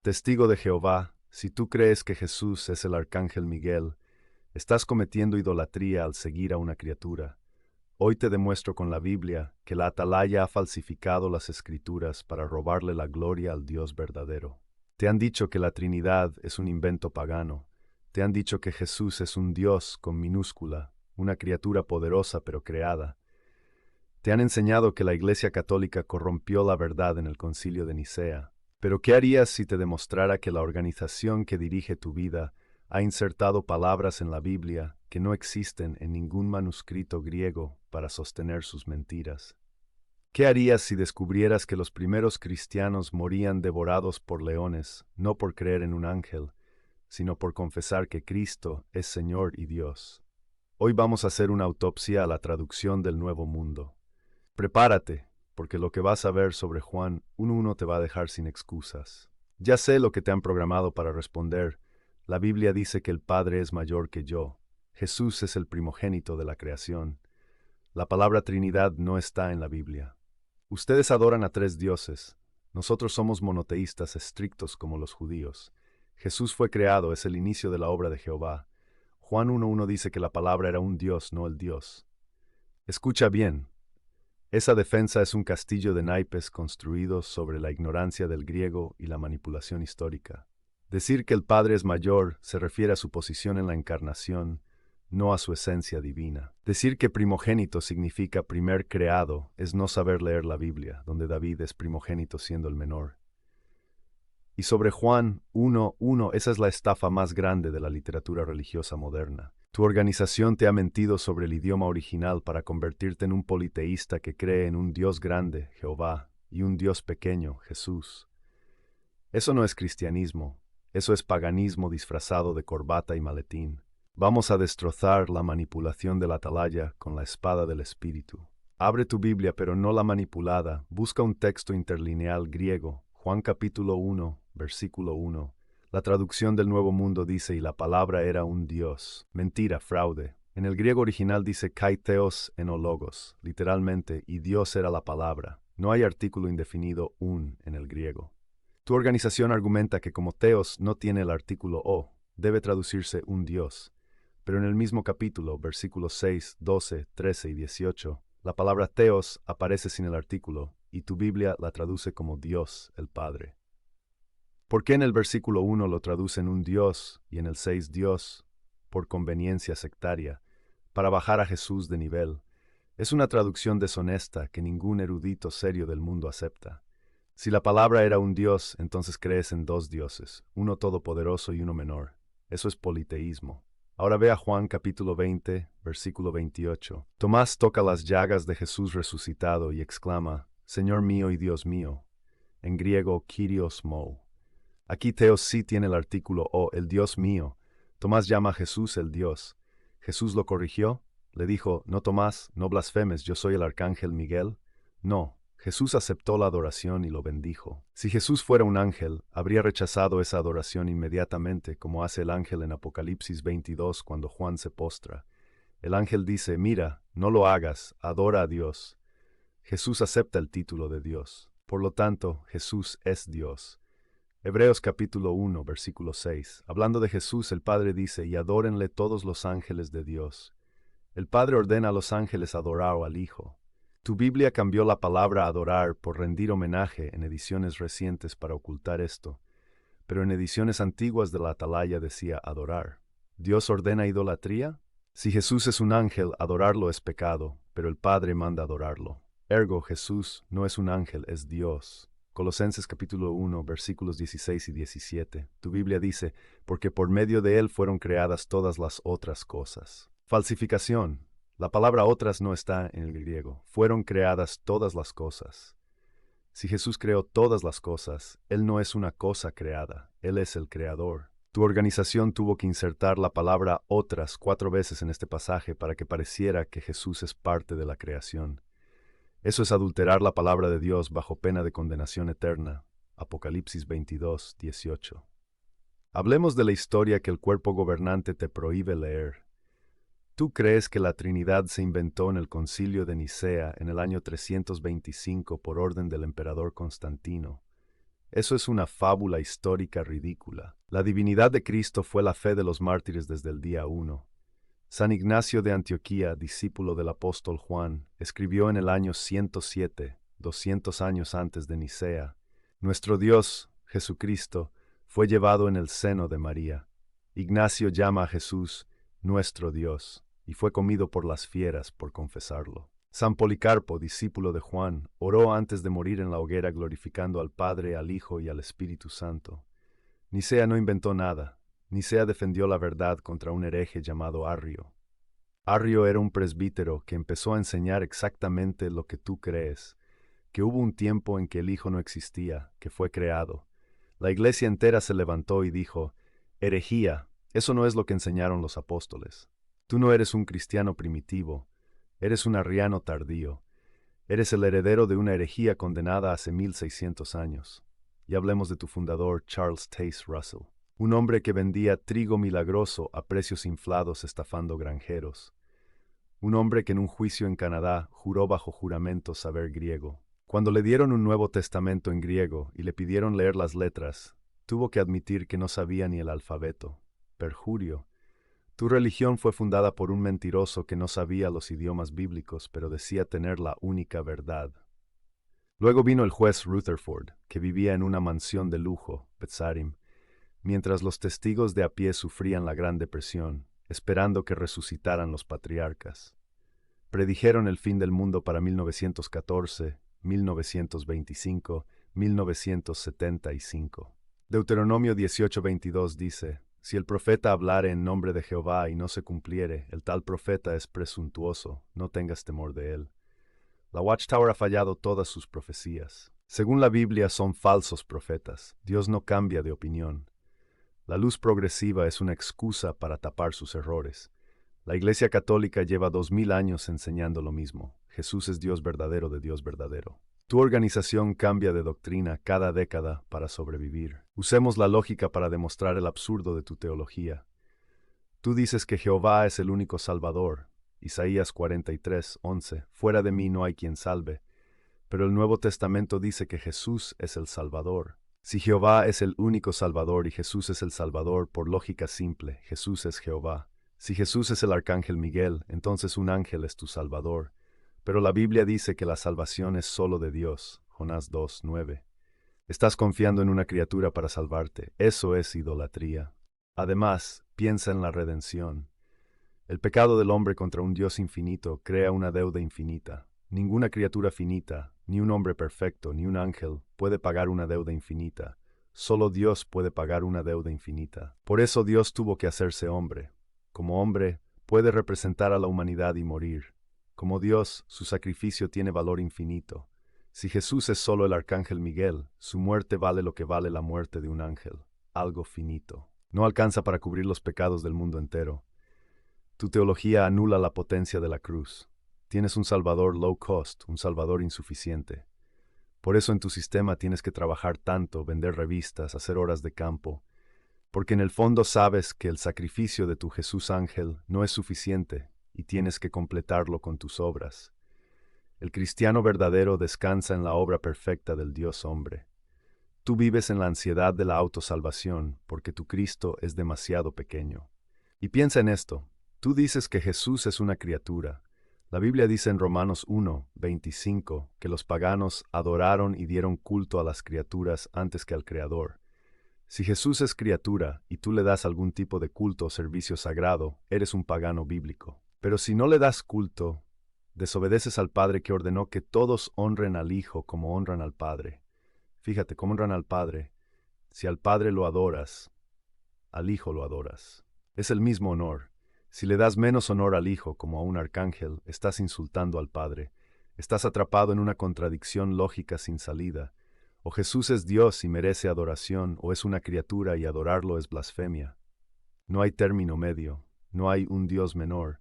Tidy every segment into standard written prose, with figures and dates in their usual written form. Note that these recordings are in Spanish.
Testigo de Jehová, si tú crees que Jesús es el arcángel Miguel, estás cometiendo idolatría al seguir a una criatura. Hoy te demuestro con la Biblia que la atalaya ha falsificado las Escrituras para robarle la gloria al Dios verdadero. Te han dicho que la Trinidad es un invento pagano. Te han dicho que Jesús es un Dios con minúscula, una criatura poderosa pero creada. Te han enseñado que la Iglesia Católica corrompió la verdad en el Concilio de Nicea. Pero ¿qué harías si te demostrara que la organización que dirige tu vida ha insertado palabras en la Biblia que no existen en ningún manuscrito griego para sostener sus mentiras? ¿Qué harías si descubrieras que los primeros cristianos morían devorados por leones, no por creer en un ángel, sino por confesar que Cristo es Señor y Dios? Hoy vamos a hacer una autopsia a la traducción del Nuevo Mundo. Prepárate, porque lo que vas a ver sobre Juan 1:1 te va a dejar sin excusas. Ya sé lo que te han programado para responder. La Biblia dice que el Padre es mayor que yo. Jesús es el primogénito de la creación. La palabra Trinidad no está en la Biblia. Ustedes adoran a tres dioses. Nosotros somos monoteístas estrictos como los judíos. Jesús fue creado, es el inicio de la obra de Jehová. Juan 1:1 dice que la palabra era un Dios, no el Dios. Escucha bien. Esa defensa es un castillo de naipes construido sobre la ignorancia del griego y la manipulación histórica. Decir que el Padre es mayor se refiere a su posición en la encarnación, no a su esencia divina. Decir que primogénito significa primer creado es no saber leer la Biblia, donde David es primogénito siendo el menor. Y sobre Juan 1:1, esa es la estafa más grande de la literatura religiosa moderna. Tu organización te ha mentido sobre el idioma original para convertirte en un politeísta que cree en un Dios grande, Jehová, y un Dios pequeño, Jesús. Eso no es cristianismo, eso es paganismo disfrazado de corbata y maletín. Vamos a destrozar la manipulación de la atalaya con la espada del Espíritu. Abre tu Biblia, pero no la manipulada. Busca un texto interlineal griego, Juan capítulo 1, versículo 1. La traducción del Nuevo Mundo dice, y la palabra era un Dios. Mentira, fraude. En el griego original dice kai theos en logos, literalmente, y Dios era la palabra. No hay artículo indefinido un en el griego. Tu organización argumenta que como theos no tiene el artículo o, debe traducirse un Dios. Pero en el mismo capítulo, versículos 6, 12, 13 y 18, la palabra theos aparece sin el artículo, y tu Biblia la traduce como Dios, el Padre. ¿Por qué en el versículo 1 lo traducen un Dios y en el 6 Dios? Por conveniencia sectaria, para bajar a Jesús de nivel. Es una traducción deshonesta que ningún erudito serio del mundo acepta. Si la palabra era un Dios, entonces crees en dos dioses, uno todopoderoso y uno menor. Eso es politeísmo. Ahora ve a Juan capítulo 20, versículo 28. Tomás toca las llagas de Jesús resucitado y exclama, Señor mío y Dios mío. En griego, Kyrios mou. Aquí Theos sí tiene el artículo o, el Dios mío. Tomás llama a Jesús el Dios. Jesús lo corrigió. Le dijo, no Tomás, no blasfemes, yo soy el arcángel Miguel. No, Jesús aceptó la adoración y lo bendijo. Si Jesús fuera un ángel, habría rechazado esa adoración inmediatamente, como hace el ángel en Apocalipsis 22 cuando Juan se postra. El ángel dice, mira, no lo hagas, adora a Dios. Jesús acepta el título de Dios. Por lo tanto, Jesús es Dios. Hebreos capítulo 1, versículo 6. Hablando de Jesús, el Padre dice, y adórenle todos los ángeles de Dios. El Padre ordena a los ángeles adorar al Hijo. Tu Biblia cambió la palabra adorar por rendir homenaje en ediciones recientes para ocultar esto, pero en ediciones antiguas de la Atalaya decía adorar. ¿Dios ordena idolatría? Si Jesús es un ángel, adorarlo es pecado, pero el Padre manda adorarlo. Ergo, Jesús no es un ángel, es Dios. Colosenses capítulo 1, versículos 16 y 17. Tu Biblia dice, porque por medio de él fueron creadas todas las otras cosas. Falsificación. La palabra otras no está en el griego. Fueron creadas todas las cosas. Si Jesús creó todas las cosas, Él no es una cosa creada, Él es el creador. Tu organización tuvo que insertar la palabra otras 4 veces en este pasaje para que pareciera que Jesús es parte de la creación. Eso es adulterar la palabra de Dios bajo pena de condenación eterna. Apocalipsis 22, 18. Hablemos de la historia que el cuerpo gobernante te prohíbe leer. ¿Tú crees que la Trinidad se inventó en el Concilio de Nicea en el año 325 por orden del emperador Constantino? Eso es una fábula histórica ridícula. La divinidad de Cristo fue la fe de los mártires desde el día 1. San Ignacio de Antioquía, discípulo del apóstol Juan, escribió en el año 107, 200 años antes de Nicea: Nuestro Dios, Jesucristo, fue llevado en el seno de María. Ignacio llama a Jesús nuestro Dios, y fue comido por las fieras por confesarlo. San Policarpo, discípulo de Juan, oró antes de morir en la hoguera glorificando al Padre, al Hijo y al Espíritu Santo. Nicea no inventó nada. Nicea defendió la verdad contra un hereje llamado Arrio. Arrio era un presbítero que empezó a enseñar exactamente lo que tú crees, que hubo un tiempo en que el Hijo no existía, que fue creado. La iglesia entera se levantó y dijo: herejía, eso no es lo que enseñaron los apóstoles. Tú no eres un cristiano primitivo, eres un arriano tardío. Eres el heredero de una herejía condenada hace 1600 años. Y hablemos de tu fundador, Charles Taze Russell, un hombre que vendía trigo milagroso a precios inflados estafando granjeros. Un hombre que en un juicio en Canadá juró bajo juramento saber griego. Cuando le dieron un Nuevo Testamento en griego y le pidieron leer las letras, tuvo que admitir que no sabía ni el alfabeto. Perjurio. Tu religión fue fundada por un mentiroso que no sabía los idiomas bíblicos, pero decía tener la única verdad. Luego vino el juez Rutherford, que vivía en una mansión de lujo, Betzarim, mientras los testigos de a pie sufrían la Gran Depresión, esperando que resucitaran los patriarcas. Predijeron el fin del mundo para 1914, 1925, 1975. Deuteronomio 18:22 dice: Si el profeta hablare en nombre de Jehová y no se cumpliere, el tal profeta es presuntuoso, no tengas temor de él. La Watchtower ha fallado todas sus profecías. Según la Biblia, son falsos profetas. Dios no cambia de opinión. La luz progresiva es una excusa para tapar sus errores. La Iglesia Católica lleva 2000 años enseñando lo mismo. Jesús es Dios verdadero de Dios verdadero. Tu organización cambia de doctrina cada década para sobrevivir. Usemos la lógica para demostrar el absurdo de tu teología. Tú dices que Jehová es el único Salvador. Isaías 43:11. Fuera de mí no hay quien salve. Pero el Nuevo Testamento dice que Jesús es el Salvador. Si Jehová es el único Salvador y Jesús es el Salvador, por lógica simple, Jesús es Jehová. Si Jesús es el arcángel Miguel, entonces un ángel es tu Salvador. Pero la Biblia dice que la salvación es solo de Dios. Jonás 2:9. Estás confiando en una criatura para salvarte. Eso es idolatría. Además, piensa en la redención. El pecado del hombre contra un Dios infinito crea una deuda infinita. Ninguna criatura finita, ni un hombre perfecto, ni un ángel, puede pagar una deuda infinita. Solo Dios puede pagar una deuda infinita. Por eso Dios tuvo que hacerse hombre. Como hombre, puede representar a la humanidad y morir. Como Dios, su sacrificio tiene valor infinito. Si Jesús es solo el arcángel Miguel, su muerte vale lo que vale la muerte de un ángel, algo finito. No alcanza para cubrir los pecados del mundo entero. Tu teología anula la potencia de la cruz. Tienes un salvador low cost, un salvador insuficiente. Por eso en tu sistema tienes que trabajar tanto, vender revistas, hacer horas de campo, porque en el fondo sabes que el sacrificio de tu Jesús ángel no es suficiente y tienes que completarlo con tus obras. El cristiano verdadero descansa en la obra perfecta del Dios hombre. Tú vives en la ansiedad de la autosalvación porque tu Cristo es demasiado pequeño. Y piensa en esto. Tú dices que Jesús es una criatura. La Biblia dice en Romanos 1:25 que los paganos adoraron y dieron culto a las criaturas antes que al Creador. Si Jesús es criatura y tú le das algún tipo de culto o servicio sagrado, eres un pagano bíblico. Pero si no le das culto, desobedeces al Padre que ordenó que todos honren al Hijo como honran al Padre. Fíjate, ¿cómo honran al Padre? Si al Padre lo adoras, al Hijo lo adoras. Es el mismo honor. Si le das menos honor al Hijo como a un arcángel, estás insultando al Padre. Estás atrapado en una contradicción lógica sin salida. O Jesús es Dios y merece adoración, o es una criatura y adorarlo es blasfemia. No hay término medio, no hay un Dios menor.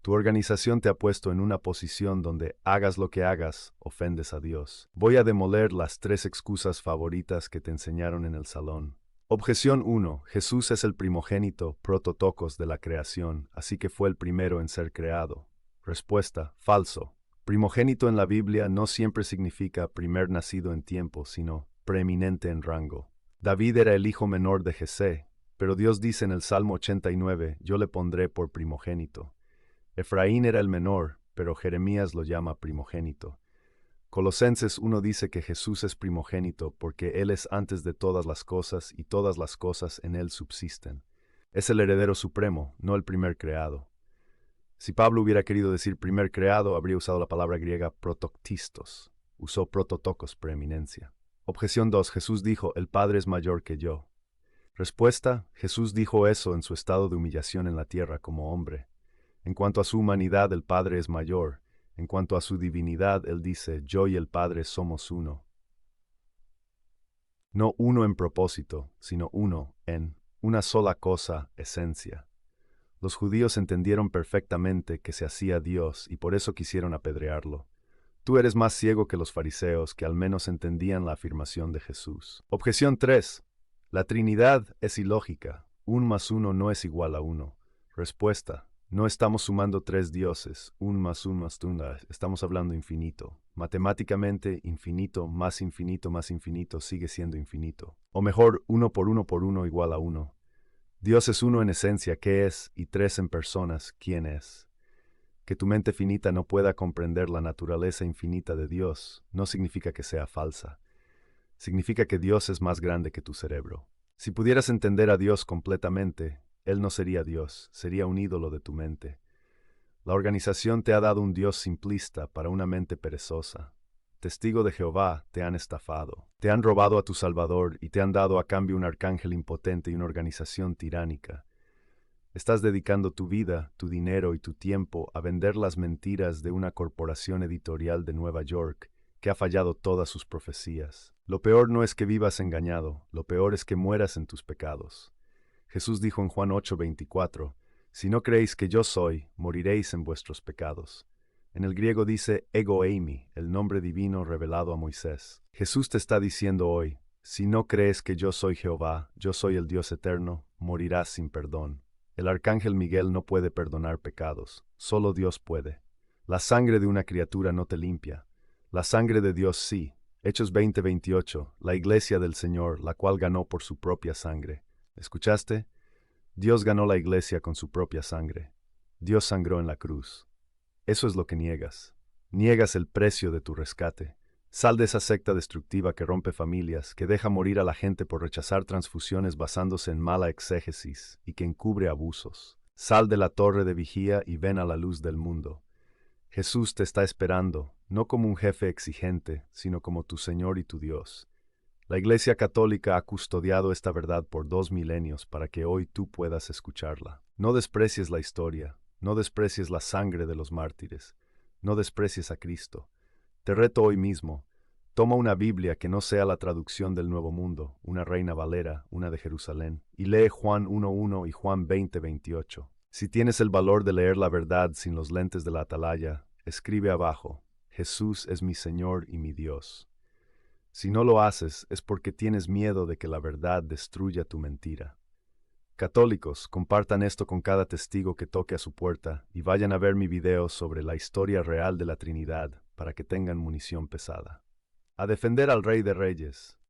Tu organización te ha puesto en una posición donde, hagas lo que hagas, ofendes a Dios. Voy a demoler las 3 excusas favoritas que te enseñaron en el salón. Objeción 1. Jesús es el primogénito, prototokos de la creación, así que fue el primero en ser creado. Respuesta: falso. Primogénito en la Biblia no siempre significa primer nacido en tiempo, sino preeminente en rango. David era el hijo menor de Jesé, pero Dios dice en el Salmo 89, yo le pondré por primogénito. Efraín era el menor, pero Jeremías lo llama primogénito. Colosenses 1 dice que Jesús es primogénito porque Él es antes de todas las cosas y todas las cosas en Él subsisten. Es el heredero supremo, no el primer creado. Si Pablo hubiera querido decir primer creado, habría usado la palabra griega protoktistos. Usó prototokos, preeminencia. Objeción 2. Jesús dijo, el Padre es mayor que yo. Respuesta, Jesús dijo eso en su estado de humillación en la tierra como hombre. En cuanto a su humanidad, el Padre es mayor. En cuanto a su divinidad, Él dice, yo y el Padre somos uno. No uno en propósito, sino uno en una sola cosa, esencia. Los judíos entendieron perfectamente que se hacía Dios y por eso quisieron apedrearlo. Tú eres más ciego que los fariseos, que al menos entendían la afirmación de Jesús. Objeción 3. La Trinidad es ilógica. 1 más 1 no es igual a 1. Respuesta. No estamos sumando tres dioses. 1 más 1 más 1. Estamos hablando infinito. Matemáticamente, infinito más infinito sigue siendo infinito. O mejor, 1 por 1 por 1 igual a 1. Dios es uno en esencia, ¿qué es? Y tres en personas, ¿quién es? Que tu mente finita no pueda comprender la naturaleza infinita de Dios no significa que sea falsa. Significa que Dios es más grande que tu cerebro. Si pudieras entender a Dios completamente, Él no sería Dios, sería un ídolo de tu mente. La organización te ha dado un Dios simplista para una mente perezosa. Testigo de Jehová, te han estafado. Te han robado a tu Salvador y te han dado a cambio un arcángel impotente y una organización tiránica. Estás dedicando tu vida, tu dinero y tu tiempo a vender las mentiras de una corporación editorial de Nueva York que ha fallado todas sus profecías. Lo peor no es que vivas engañado, lo peor es que mueras en tus pecados. Jesús dijo en Juan 8:24, si no creéis que yo soy, moriréis en vuestros pecados. En el griego dice ego eimi, el nombre divino revelado a Moisés. Jesús te está diciendo hoy, si no crees que yo soy Jehová, yo soy el Dios eterno, morirás sin perdón. El arcángel Miguel no puede perdonar pecados, solo Dios puede. La sangre de una criatura no te limpia, la sangre de Dios sí. Hechos 20:28, la iglesia del Señor, la cual ganó por su propia sangre. ¿Escuchaste? Dios ganó la iglesia con su propia sangre. Dios sangró en la cruz. Eso es lo que niegas. Niegas el precio de tu rescate. Sal de esa secta destructiva que rompe familias, que deja morir a la gente por rechazar transfusiones basándose en mala exégesis y que encubre abusos. Sal de la torre de vigía y ven a la luz del mundo. Jesús te está esperando, no como un jefe exigente, sino como tu Señor y tu Dios. La Iglesia Católica ha custodiado esta verdad por 2 milenios para que hoy tú puedas escucharla. No desprecies la historia, no desprecies la sangre de los mártires, no desprecies a Cristo. Te reto hoy mismo, toma una Biblia que no sea la traducción del Nuevo Mundo, una Reina Valera, una de Jerusalén, y lee Juan 1:1 y Juan 20:28. Si tienes el valor de leer la verdad sin los lentes de la atalaya, escribe abajo, Jesús es mi Señor y mi Dios. Si no lo haces, es porque tienes miedo de que la verdad destruya tu mentira. Católicos, compartan esto con cada testigo que toque a su puerta y vayan a ver mi video sobre la historia real de la Trinidad para que tengan munición pesada. A defender al Rey de Reyes.